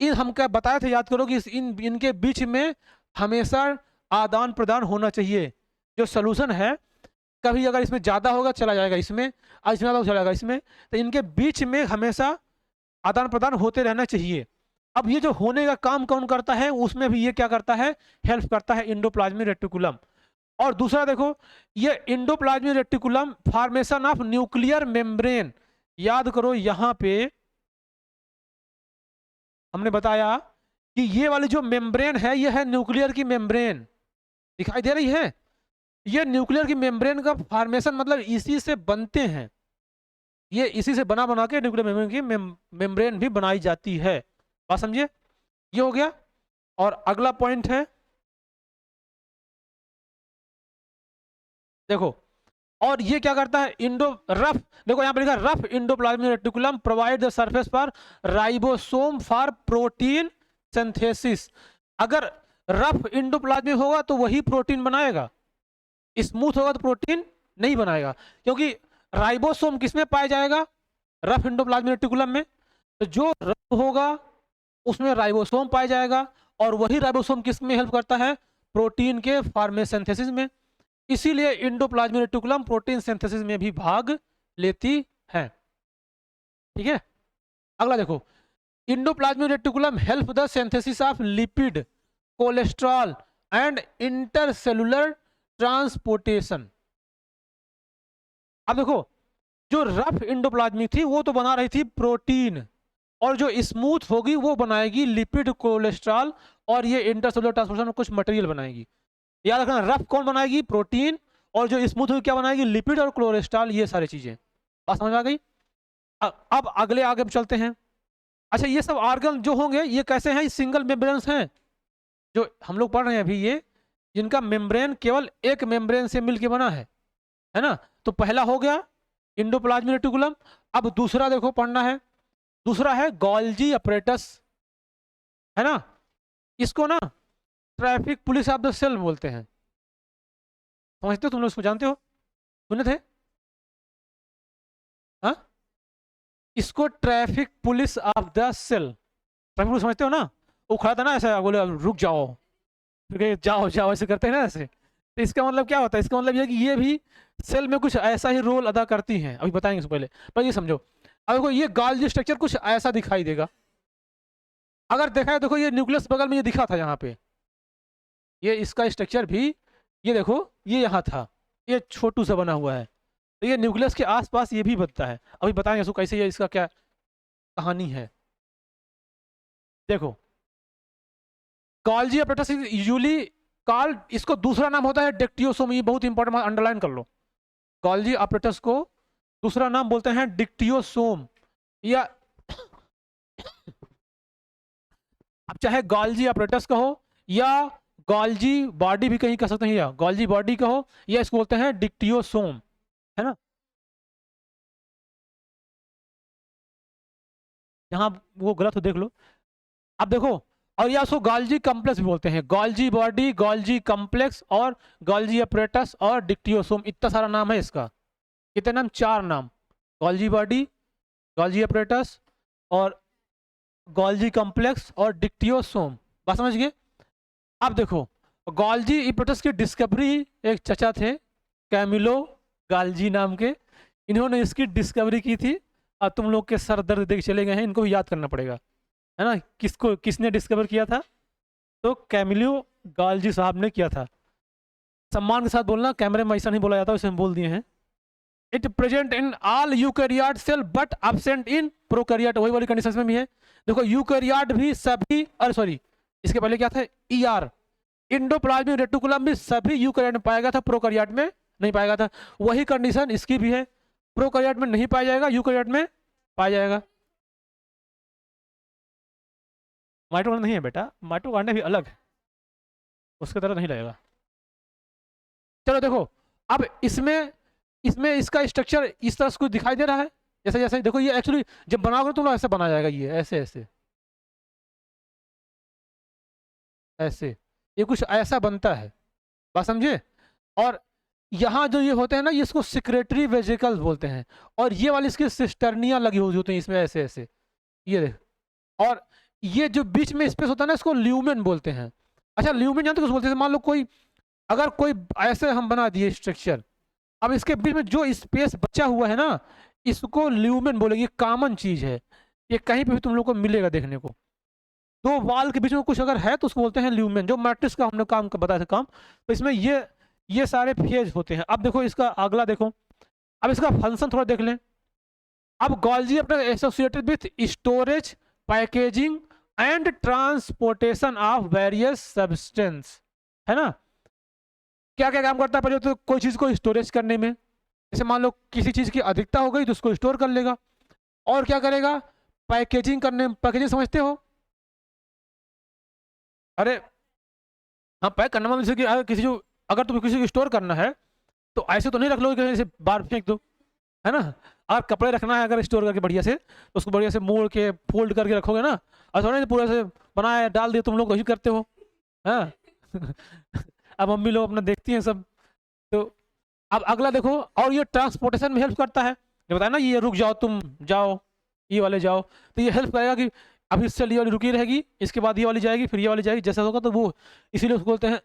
इन हम क्या बताए थे, याद करो कि इनके बीच में हमेशा आदान प्रदान होना चाहिए। जो सोल्यूशन है, कभी अगर इसमें ज़्यादा होगा चला जाएगा इसमें, और इसमें ज़्यादा चला जाएगा इसमें, तो इनके बीच में हमेशा आदान प्रदान होते रहना चाहिए। अब ये जो होने का काम कौन करता है, उसमें भी ये क्या करता है, हेल्प करता है एंडोप्लाज्मिक रेटिकुलम। और दूसरा देखो, ये endoplasmic reticulum formation of nuclear membrane, याद करो यहाँ पे हमने बताया कि ये वाली जो मेम्ब्रेन है, ये है न्यूक्लियर की मेम्ब्रेन, दिखाई दे रही है, ये न्यूक्लियर की मेम्ब्रेन का फॉर्मेशन मतलब इसी से बनते हैं, ये इसी से बना बना के न्यूक्लियर मेम्ब्रेन की मेम्ब्रेन भी बनाई जाती है। बात समझिए, ये हो गया। और अगला पॉइंट है, देखो, और ये क्या करता है, रफ, देखो यहाँ पे लिखा rough endoplasmic reticulum provide the surface for ribosome for protein synthesis. अगर रफ एंडोप्लाज्मिक होगा तो वही प्रोटीन बनाएगा, स्मूथ होगा तो प्रोटीन नहीं बनाएगा, क्योंकि राइबोसोम किसमें पाया जाएगा, रफ एंडोप्लाज्मिक रेटिकुलम में। तो जो रफ होगा उसमें राइबोसोम पाया जाएगा, और वही राइबोसोम किस में हेल्प करता है, प्रोटीन के फार्मेसिंथेसिस में। इसीलिए एंडोप्लाज्मिक रेटिकुलम प्रोटीन सिंथेसिस में भी भाग लेती है। ठीक है, अगला देखो, endoplasmic reticulum help the synthesis of lipid, cholesterol and intercellular transportation. अब देखो, जो रफ एंडोप्लाज्मिक थी वो तो बना रही थी प्रोटीन, और जो स्मूथ होगी वो बनाएगी लिपिड, कोलेस्ट्रॉल, और ये इंटरसेलुलर ट्रांसपोर्टेशन में कुछ मटेरियल बनाएगी। याद रखना, रफ कौन बनाएगी, प्रोटीन, और जो स्मूथ होगी क्या बनाएगी, लिपिड और कोलेस्ट्रॉल, ये सारी चीजें। बात समझ आ गई। अब अगले आगे चलते हैं। अच्छा, ये सब ऑर्गन जो होंगे ये कैसे हैं, सिंगल मेम्ब्रेन्स हैं, जो हम लोग पढ़ रहे हैं अभी, ये जिनका मेम्ब्रेन केवल एक मेम्ब्रेन से मिलके बना है ना। तो पहला हो गया एंडोप्लाज्मिक रेटिकुलम। अब दूसरा देखो पढ़ना है, दूसरा है गोल्जी अपरेटस, है ना। इसको ना traffic police of the cell बोलते हैं, समझते हो तुम लोग, इसको जानते हो, सुने थे, हाँ, इसको traffic police of the cell, traffic police समझते हो ना। वो खड़ा था ना ऐसा, बोले रुक जाओ, फिर जाओ जाओ ऐसे करते हैं ना ऐसे। तो इसका मतलब क्या होता है, इसका मतलब ये कि ये भी सेल में कुछ ऐसा ही रोल अदा करती हैं, अभी बताएंगे इससे पहले, पर ये समझो। अब देखो, ये गोल्जी स्ट्रक्चर कुछ ऐसा दिखाई देगा, अगर देखा है, देखो ये न्यूक्लियस बगल में ये दिखा था यहाँ पे, ये इसका स्ट्रक्चर भी, ये देखो ये यहाँ था, ये छोटू सा बना हुआ है, तो ये न्यूक्लियस के आसपास ये भी बनता है, अभी बताएंगे इसको कैसे, ये इसका क्या कहानी है। देखो, गोल्जी अपरेटस यूजुअली कॉल्ड, इसको दूसरा नाम होता है डिक्टियोसोम, ये बहुत इंपॉर्टेंट, अंडरलाइन कर लो। गोल्जी अपरेटस को दूसरा नाम बोलते हैं डिक्टियोसोम, या अब चाहे गोल्जी अपरेटस कहो या गोल्जी बॉडी भी कहीं कह सकते हैं, या गोल्जी बॉडी कहो, या इसको बोलते हैं डिक्टियोसोम, है ना। यहाँ वो गलत हो देख लो। अब देखो, और या उसको गोल्जी कम्प्लेक्स भी बोलते हैं, गोल्जी बॉडी, गोल्जी कम्प्लेक्स, और गोल्जी अपरेटस, और डिक्टियोसोम, इतना सारा नाम है इसका। कितने नाम, 4 नाम, गोल्जी बॉडी, गोल्जी अपरेटस, और गोल्जी कम्प्लेक्स, और डिक्टियोसोम। बात समझ गए। अब देखो, गोल्जी अपरेटस की डिस्कवरी एक चचा थे, कैमिलो गाल्जी नाम के, इन्होंने इसकी डिस्कवरी की थी। अब तुम लोग के सर दर्द देख चले गए हैं, इनको भी याद करना पड़ेगा, है ना, किसको, किसने डिस्कवर किया था, तो कैमिलो गाल्जी साहब ने किया था। सम्मान के साथ बोलना, कैमरे में ऐसा नहीं बोला जाता, उसे हम बोल दिए हैं। It present in all eukaryote cell but absent in prokaryote, वही वाली कंडीशन में भी है। देखो, यूकैरियोट भी सभी, अरे सॉरी, इसके पहले क्या था, ईआर, एंडोप्लाज्मिक रेटिकुलम भी सभी यूकैरियोट में पाया गया था, प्रोकैरियोट में नहीं पाया गया था। वही कंडीशन इसकी भी है, प्रोकैरियोट में नहीं पाया जाएगा, यूकैरियोट में पाया जाएगा। माइटोकॉन्ड्रिया नहीं है बेटा, माइटोकॉन्ड्रिया भी अलग है, उसके तरह नहीं लगेगा। चलो देखो, अब इसमें इसमें इसका स्ट्रक्चर इस तरह से कुछ दिखाई दे रहा है, जैसे जैसे देखो, ये एक्चुअली जब बनाओगे तो ऐसे बना जाएगा, ये ऐसे ऐसे ऐसे, ये कुछ ऐसा बनता है, बात समझे। और यहाँ जो ये होते हैं ना, ये इसको सिक्रेटरी वेजिकल्स बोलते हैं, और ये वाली इसकी सिस्टर्निया लगी हुई होती हैं इसमें ऐसे ऐसे, ये देख। और ये जो बीच में स्पेस होता है ना, इसको ल्यूमेन बोलते हैं। अच्छा, ल्यूमेन जानते हो किसको बोलते हैं? मान लो कोई, अगर कोई ऐसे हम बना दिए स्ट्रक्चर, अब इसके बीच में जो स्पेस बचा हुआ है ना, इसको ल्यूमेन बोलेंगे। ये कॉमन चीज है, ये कहीं पे भी तुम लोग को मिलेगा देखने को। दो वॉल के बीच में कुछ अगर है तो उसको बोलते हैं ल्यूमेन, जो मैट्रिक्स का हमने काम बताया था काम। तो इसमें ये सारे फेज होते हैं। अब देखो इसका अगला देखो, अब इसका फंक्शन थोड़ा देख लें। अब गोल्जी अपने associated with storage, packaging and transportation of various substance, है ना। क्या क्या काम करता है? पहले तो कोई चीज को स्टोरेज करने में, जैसे मान लो किसी चीज की अधिकता हो गई तो उसको स्टोर कर लेगा। और क्या करेगा? पैकेजिंग करने, पैकेजिंग समझते हो? अरे हाँ, पैक करना मतलब जैसे कि अगर तुम्हें किसी को स्टोर करना है तो ऐसे तो नहीं रख लो कि जैसे बाहर फेंक दो, है ना। अगर कपड़े रखना है अगर स्टोर करके बढ़िया से, तो उसको बढ़िया से मोड़ के फोल्ड करके रखोगे ना, और थोड़ा नहीं पूरा से बनाया डाल दिया, तुम लोग वही करते हो, हाँ। अब मम्मी लोग अपना देखती हैं सब। तो अब अगला देखो, और ये ट्रांसपोर्टेशन में हेल्प करता है। ये बताया ना, ये रुक जाओ, तुम जाओ, ये वाले जाओ, तो ये हेल्प करेगा कि अभी इससे ये वाली रुकी रहेगी, इसके बाद ये वाली जाएगी, फिर ये वाली जाएगी, जैसा होगा तो वो, इसीलिए उसको बोलते हैं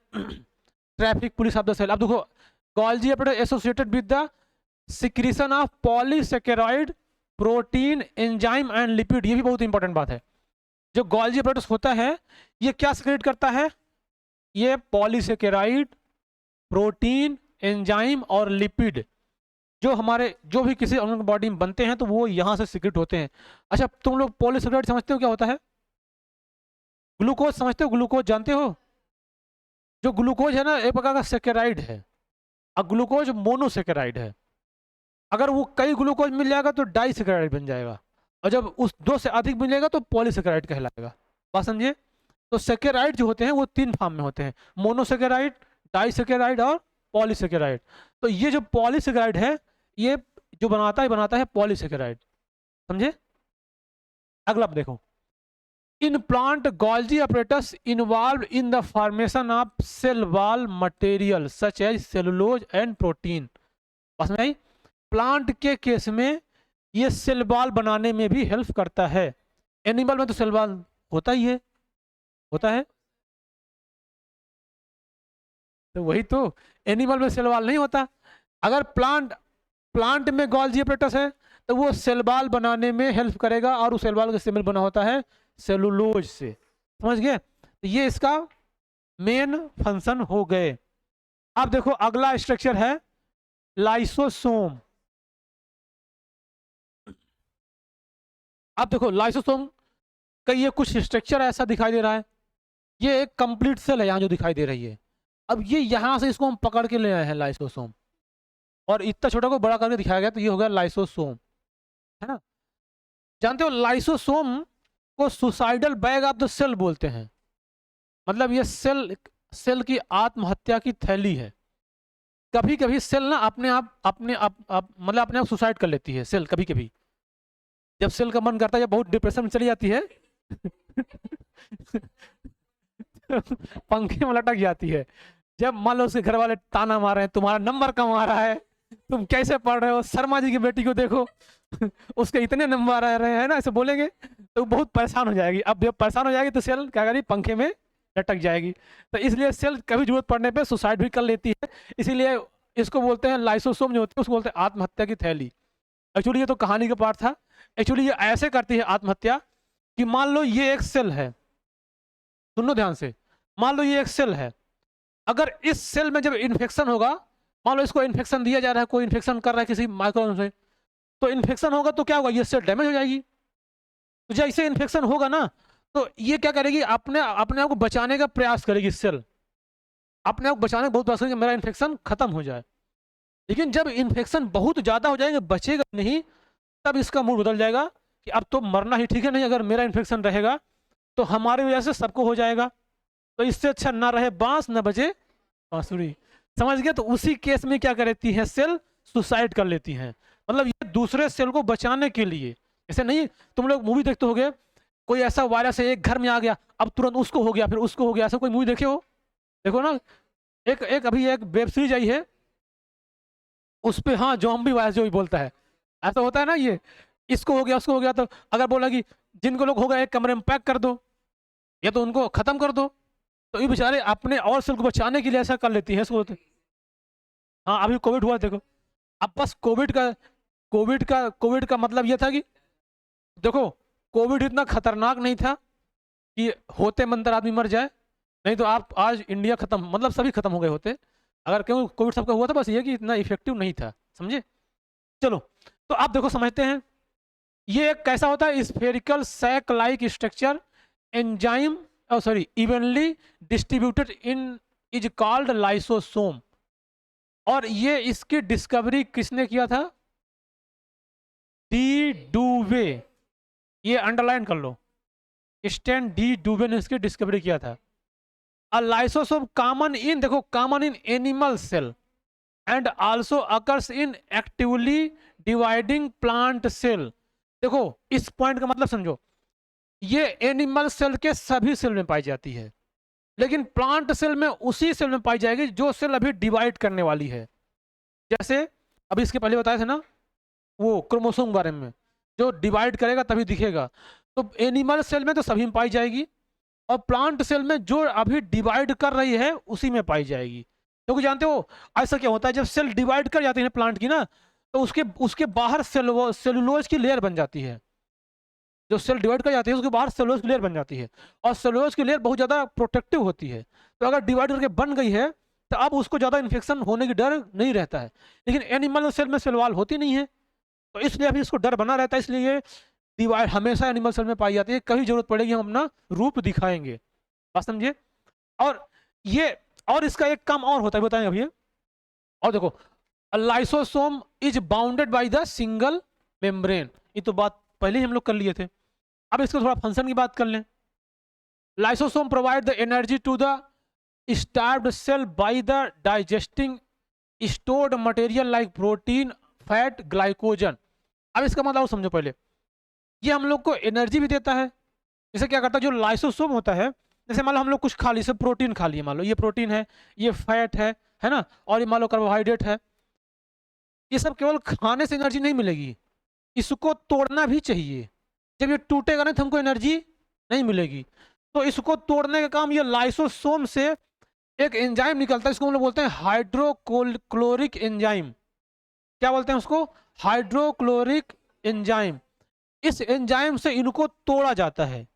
traffic police of the cell. अब देखो, गोल्जी अपने associated with the secretion of polysaccharide, protein, enzyme and lipid. ये भी बहुत इंपॉर्टेंट बात है। जो गोल्जी अपरेटस होता है, ये क्या सिक्रेट करता है? ये पॉलीसेकेराइड, प्रोटीन, एंजाइम और लिपिड, जो हमारे जो भी किसी बॉडी में बनते हैं तो वो यहाँ से सिक्रेट होते हैं। अच्छा, तुम लोग पॉलीसेकेराइड समझते हो क्या होता है? ग्लूकोज समझते हो? ग्लूकोज जानते हो? जो ग्लूकोज है ना, एक प्रकार का सेकेराइड है, और ग्लूकोज मोनोसेकेराइड है। अगर वो कई ग्लूकोज मिल जाएगा तो डाइसेकेराइड बन जाएगा, और जब उस दो से अधिक मिलेगा तो पॉलीसेकेराइड कहलाएगा। बात समझिए। तो सेकेराइड जो होते हैं वो 3 फॉर्म में होते हैं, मोनोसेकेराइड, डाइसेकेराइड और पॉलीसेकेराइड। तो ये जो पॉलीसेकेराइड है, ये जो बनाता है पॉलीसेकेराइड, समझे। अगला आप देखो, in plant Golgi apparatus involve in the formation of cell wall material such as cellulose and protein. समझ में आई? प्लांट के केस में ये सेल वॉल बनाने में भी हेल्प करता है। एनिमल में तो सेल वॉल होता ही है, होता है। तो वही तो, एनिमल में सेल वॉल नहीं होता। अगर प्लांट में गोल्जी apparatus है तो वो सेल वॉल बनाने में हेल्प करेगा, और उस सेल वॉल का सिंबल बना होता है सेलुलोज से। समझ गए? तो ये इसका मेन फंक्शन हो गए। अब देखो अगला स्ट्रक्चर है लाइसोसोम। अब देखो लाइसोसोम का ये कुछ स्ट्रक्चर ऐसा दिखाई दे रहा है। ये एक कंप्लीट सेल है यहाँ जो दिखाई दे रही है। अब ये यहाँ से इसको हम पकड़ के ले आए हैं लाइसोसोम, और इतना छोटा को बड़ा करके दिखाया गया, तो ये हो गया लाइसोसोम, है ना। जानते हो लाइसोसोम को suicidal bag of the cell बोलते हैं। मतलब ये सेल की आत्महत्या की थैली है। कभी कभी सेल ना अपने आप सुसाइड कर लेती है सेल। कभी कभी जब सेल का मन करता है, जब बहुत डिप्रेशन में चली जाती है पंखे में लटक जाती है। जब मान लो उसके घर वाले ताना मार रहे हैं, तुम्हारा नंबर कम आ रहा है, तुम कैसे पढ़ रहे हो, शर्मा जी की बेटी को देखो उसके इतने नंबर आ रहे हैं ना, ऐसे बोलेंगे तो बहुत परेशान हो जाएगी। अब जब परेशान हो जाएगी तो सेल क्या करेगी? पंखे में लटक जाएगी। तो इसलिए सेल कभी जरूरत पड़ने पे सुसाइड भी कर लेती है। इसीलिए इसको बोलते हैं लाइसोसोम, जो होते हैं उसको बोलते हैं आत्महत्या की थैली। एक्चुअली ये तो कहानी का पार्ट था। एक्चुअली ये ऐसे करती है आत्महत्या कि मान लो ये एक सेल है, सुनो ध्यान से, मान लो ये एक सेल है। अगर इस सेल में जब इन्फेक्शन होगा, मान लो इसको इन्फेक्शन दिया जा रहा है, कोई इन्फेक्शन कर रहा है किसी माइक्रो से, तो इन्फेक्शन होगा तो क्या होगा? ये सेल डैमेज हो जाएगी। तो जैसे इन्फेक्शन होगा ना, तो ये क्या करेगी? अपने आप को बचाने का प्रयास करेगी। सेल अपने आप को बचाने का बहुत प्रयास करेगी, मेरा इन्फेक्शन खत्म हो जाए। लेकिन जब इन्फेक्शन बहुत ज्यादा हो जाएंगे, बचेगा नहीं, तब इसका मूड बदल जाएगा कि अब तो मरना ही ठीक है, नहीं अगर मेरा इन्फेक्शन रहेगा तो हमारी वजह से सबको हो जाएगा, तो इससे अच्छा ना रहे बांस न बजे बांसुरी। समझ गए? तो उसी केस में क्या करती है? सेल सुसाइड कर लेती हैं। मतलब ये दूसरे सेल को बचाने के लिए। ऐसे नहीं, तुम लोग मूवी देखते होगे, कोई ऐसा वायरस है एक घर में आ गया, अब तुरंत उसको हो गया, फिर उसको हो गया, ऐसा कोई मूवी देखे हो? देखो ना, एक एक अभी एक वेब सीरीज आई है, उस पे हाँ जॉम्बी वायरस जो भी बोलता है, ऐसा होता है ना, ये इसको हो गया उसको हो गया, तो अगर बोला कि जिनको लोग हो गया एक कमरे में पैक कर दो या तो उनको खत्म कर दो, तो ये बेचारे अपने और सेल को बचाने के लिए ऐसा कर लेती है, इसको बोलते हैं। हाँ अभी कोविड हुआ देखो, अब बस कोविड का मतलब ये था कि देखो, कोविड इतना खतरनाक नहीं था कि होते मंतर आदमी मर जाए, नहीं तो आप आज इंडिया खत्म, मतलब सभी खत्म हो गए होते, अगर क्यों कोविड सबका हुआ था, बस ये कि इतना इफेक्टिव नहीं था, समझे। चलो, तो आप देखो समझते हैं, ये एक कैसा होता है, spherical sac like structure, enzyme sorry evenly distributed in is called lysosome. और ये इसकी डिस्कवरी किसने किया था, डी डूवे, ये अंडरलाइन कर लो, स्टैन डी डूवे ने इसकी डिस्कवरी किया था। अ लाइसोसोम कॉमन इन, देखो common in animal cell and also occurs in actively dividing plant cell. देखो इस पॉइंट का मतलब समझो, ये एनिमल सेल के सभी सेल में पाई जाती है, लेकिन प्लांट सेल में उसी सेल में पाई जाएगी जो सेल अभी डिवाइड करने वाली है। जैसे अभी इसके पहले बताया था ना वो क्रोमोसोम बारे में, जो डिवाइड करेगा तभी दिखेगा, तो एनिमल सेल में तो सभी में पाई जाएगी, और प्लांट सेल में जो अभी डिवाइड कर रही है उसी में पाई जाएगी। क्योंकि जानते हो ऐसा क्या होता है, जब सेल डिवाइड कर जाती है प्लांट की ना, तो उसके उसके बाहर सेलुलोज की लेयर बन जाती है, जो सेल डिवाइड कर जाती है उसके बाहर सेलुलोज की लेयर बन जाती है, और सेलुलोज की लेयर बहुत ज़्यादा प्रोटेक्टिव होती है, तो अगर डिवाइड करके बन गई है तो अब उसको ज़्यादा इन्फेक्शन होने की डर नहीं रहता है। लेकिन एनिमल सेल में सेल वॉल होती नहीं है, तो इसलिए अभी इसको डर बना रहता है, इसलिए ये डिवाइड हमेशा एनिमल सेल में पाई जाती है, कभी जरूरत पड़ेगी हम अपना रूप दिखाएंगे, बात समझिए। और ये और इसका एक काम और होता है, बताएं अभी। और देखो, lysosome is bounded by the single membrane, ये तो बात पहले ही हम लोग कर लिए थे, अब इसको थोड़ा फंक्शन की बात कर लें। Lysosome provide the energy to the starved cell by the digesting stored material like protein fat glycogen. अब इसका मतलब समझो पहले, ये हम लोग को एनर्जी भी देता है। जैसे क्या करता है जो लाइसोसोम होता है, जैसे मान लो हम लोग कुछ खा ली, जैसे प्रोटीन खा लिए, मान लो ये प्रोटीन है, ये फैट है ना, और ये मान लो कार्बोहाइड्रेट है, ये सब केवल खाने से एनर्जी नहीं मिलेगी, इसको तोड़ना भी चाहिए। जब ये टूटेगा नहीं तो हमको एनर्जी नहीं मिलेगी, तो इसको तोड़ने का काम ये लाइसोसोम से एक एंजाइम निकलता है, इसको हम लोग बोलते हैं हाइड्रोक्लोरिक एंजाइम। क्या बोलते हैं उसको, हाइड्रोक्लोरिक एंजाइम। इस एंजाइम से इनको तोड़ा जाता है,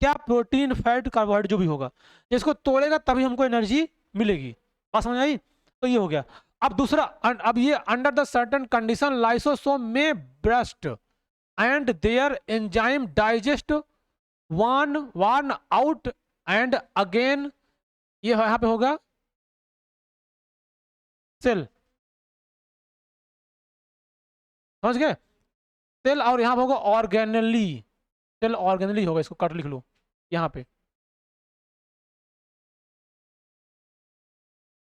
क्या, प्रोटीन फैट कार्बोहाइड्रेट जो भी होगा, इसको तोड़ेगा तभी हमको एनर्जी मिलेगी, बात समझ आई। तो ये हो गया। अब दूसरा, अब ये under the certain condition lysosome में burst and there enzyme digest one out and again, ये यहाँ पे होगा सेल, समझ गए, सेल, और यहाँ पे होगा ऑर्गेनली, सेल ऑर्गेनली होगा, इसको कट लिख लो यहाँ पे,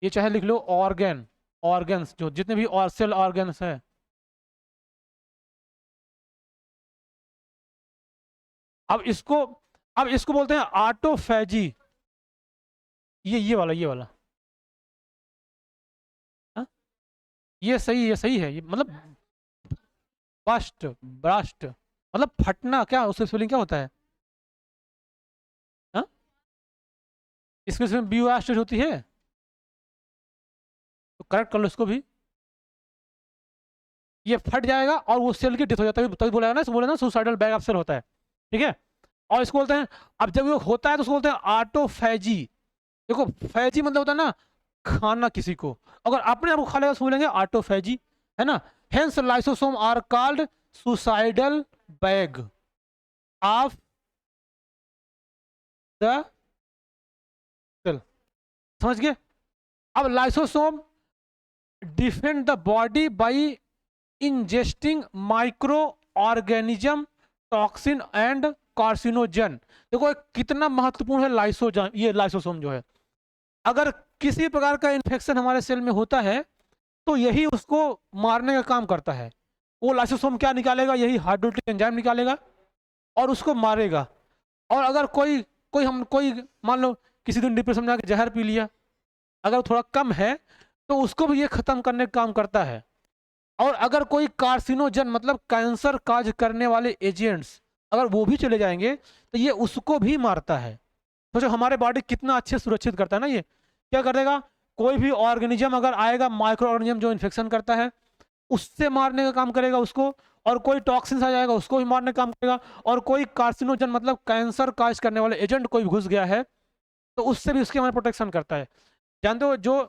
ये चाहे लिख लो ऑर्गेन, ऑर्गन्स जो जितने भी और सेल ऑर्गन्स है। अब इसको अब इसको बोलते हैं ऑटोफैजी, ये वाला हा? ये सही है, ये मतलब बस्ट, ब्रस्ट मतलब फटना, क्या उसकी स्पेलिंग क्या होता है, हा? इसके स्पेलिंग ब्यूस्ट होती है, तो करेक्ट कर लो इसको भी, ये फट जाएगा और वो सेल की डेथ हो जाता है, तभी बोला ना सुसाइडल बैग ऑफ सेल होता है, ठीक है। और इसको बोलते हैं, अब जब ये होता है तो उसको बोलते हैं ऑटोफैजी। देखो फैजी मतलब होता है ना खाना किसी को, अगर अपने आप को खा लेगा उसको बोलेंगे ऑटोफैजी, है ना। Hence lysosome are called suicidal bag of the cell, समझ गए। अब lysosome defend the body by ingesting microorganism toxin and carcinogen. देखो कितना महत्वपूर्ण है लाइसोजन, ये लाइसोसोम जो है, अगर किसी प्रकार का इन्फेक्शन हमारे सेल में होता है तो यही उसको मारने का काम करता है। वो लाइसोसोम क्या निकालेगा, यही हाइड्रोक्लोरिक एंजाइम निकालेगा और उसको मारेगा। और अगर कोई कोई मान लो किसी दिन डिप्रेशन में आके जहर पी लिया, अगर थोड़ा कम है तो उसको भी ये खत्म करने का काम करता है। और अगर कोई कार्सिनोजन मतलब कैंसर काज करने वाले एजेंट्स अगर वो भी चले जाएंगे तो ये उसको भी मारता है। सोचो हमारे बॉडी कितना अच्छे सुरक्षित करता है ना। ये क्या कर देगा, कोई भी ऑर्गेनिज्म अगर आएगा, माइक्रो ऑर्गेनिज्म जो इन्फेक्शन करता है उससे मारने का काम करेगा उसको, और कोई टॉक्सिन आ जाएगा उसको भी मारने का काम करेगा, और कोई कार्सिनोजन मतलब कैंसर काज करने वाले एजेंट कोई घुस गया है तो उससे भी उसके हमारे प्रोटेक्शन करता है। जानते हो जो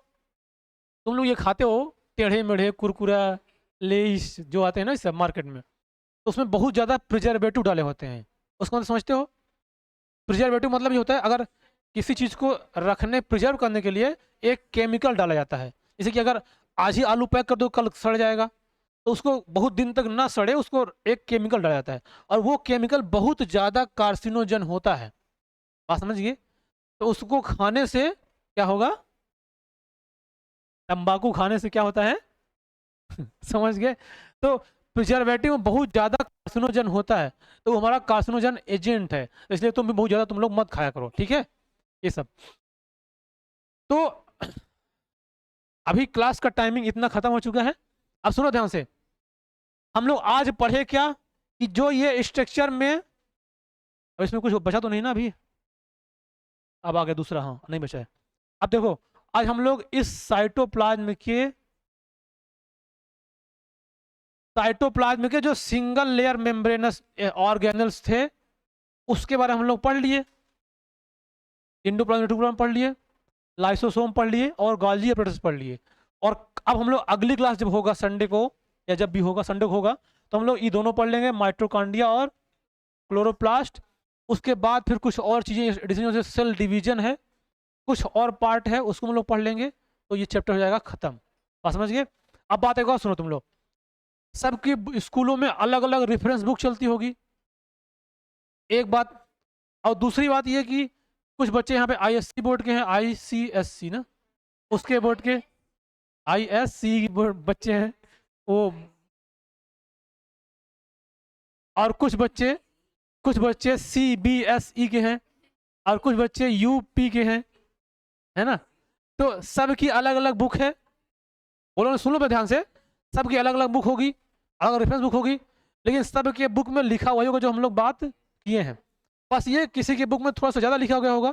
तुम लोग ये खाते हो टेढ़े मेढ़े कुरकुरा लेस जो आते हैं ना इस सब मार्केट में, तो उसमें बहुत ज़्यादा प्रिजर्वेटिव डाले होते हैं। उसको मतलब समझते हो? प्रिजर्वेटिव मतलब ये होता है अगर किसी चीज़ को रखने प्रिजर्व करने के लिए एक केमिकल डाला जाता है। जैसे कि अगर आज ही आलू पैक कर दो कल सड़ जाएगा, तो उसको बहुत दिन तक ना सड़े उसको एक केमिकल डाला जाता है, और वो केमिकल बहुत ज़्यादा कार्सिनोजन होता है। बात समझिए? तो उसको खाने से क्या होगा, तंबाकू खाने से क्या होता है समझ गए? तो प्रिजर्वेटिव में बहुत ज़्यादा कार्सिनोजन होता है, तो वो हमारा कार्सिनोजन एजेंट है, इसलिए तुम भी बहुत ज़्यादा तुम लोग मत खाया करो, ठीक है? ये सब। तो अभी क्लास का टाइमिंग इतना खत्म हो चुका है। अब सुनो ध्यान से, हम लोग आज पढ़े क्या कि जो ये स्ट्रक्चर में, अब इसमें कुछ बचा तो नहीं ना अभी? अब आ गया दूसरा, हाँ नहीं बचा है। अब देखो आज हम लोग इस साइटोप्लाज्म के जो सिंगल लेयर मेम्ब्रेनस ऑर्गेनल्स थे उसके बारे में हम लोग पढ़ लिए। इंडोप्लाज्म पढ़ लिए, लाइसोसोम पढ़ लिए, और गोल्गी एपरेटस पढ़ लिए। और अब हम लोग अगली क्लास जब होगा संडे को, या जब भी होगा संडे को होगा, तो हम लोग ये दोनों पढ़ लेंगे, माइटोकॉन्ड्रिया और क्लोरोप्लास्ट। उसके बाद फिर कुछ और चीज़ें एडिशन, जैसे सेल डिवीजन है, कुछ और पार्ट है उसको हम लोग पढ़ लेंगे, तो ये चैप्टर हो जाएगा खत्म। बात समझ गए? अब बात एक और सुनो तुम लोग, सबकी स्कूलों में अलग अलग रेफरेंस बुक चलती होगी, एक बात। और दूसरी बात ये कि कुछ बच्चे यहाँ पे आईएससी बोर्ड के हैं, आईसीएससी ना, उसके बोर्ड के आईएससी बच्चे हैं वो, और कुछ बच्चे सीबीएसई के हैं, और कुछ बच्चे यूपी के हैं, है ना? तो सबकी अलग अलग बुक है। बोलो ना, सुन लो ध्यान से, सबकी अलग अलग बुक होगी, अलग रेफरेंस बुक होगी, लेकिन सबके बुक में लिखा वही होगा जो हम लोग बात किए हैं। बस ये किसी की बुक में थोड़ा सा ज़्यादा लिखा गया होगा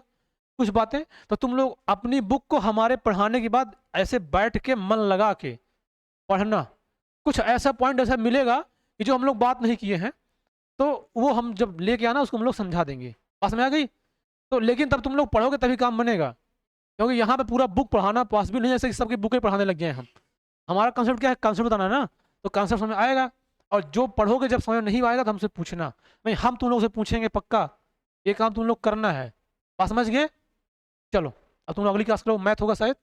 कुछ बातें, तो तुम लोग अपनी बुक को हमारे पढ़ाने के बाद ऐसे बैठ के मन लगा के पढ़ना। कुछ ऐसा पॉइंट ऐसा मिलेगा कि जो हम लोग बात नहीं किए हैं, तो वो हम जब लेके आना उसको हम लोग समझा देंगे। पास में आ गई? तो लेकिन तब तुम लोग पढ़ोगे तभी काम बनेगा, क्योंकि यहाँ पे पूरा बुक पढ़ाना पॉसिबल नहीं है, जैसे कि सबकी बुकें पढ़ाने लग गए हैं हम। हमारा कंसेप्ट क्या है, कंसेप्ट बताना है ना, तो कंसेप्ट समझ आएगा। और जो पढ़ोगे जब समझ नहीं आएगा तो हमसे पूछना, नहीं हम तुम लोग से पूछेंगे पक्का, ये काम तुम लोग करना है। बात समझ गए? चलो अब तुम लोग अगली क्लास करो, मैथ होगा शायद।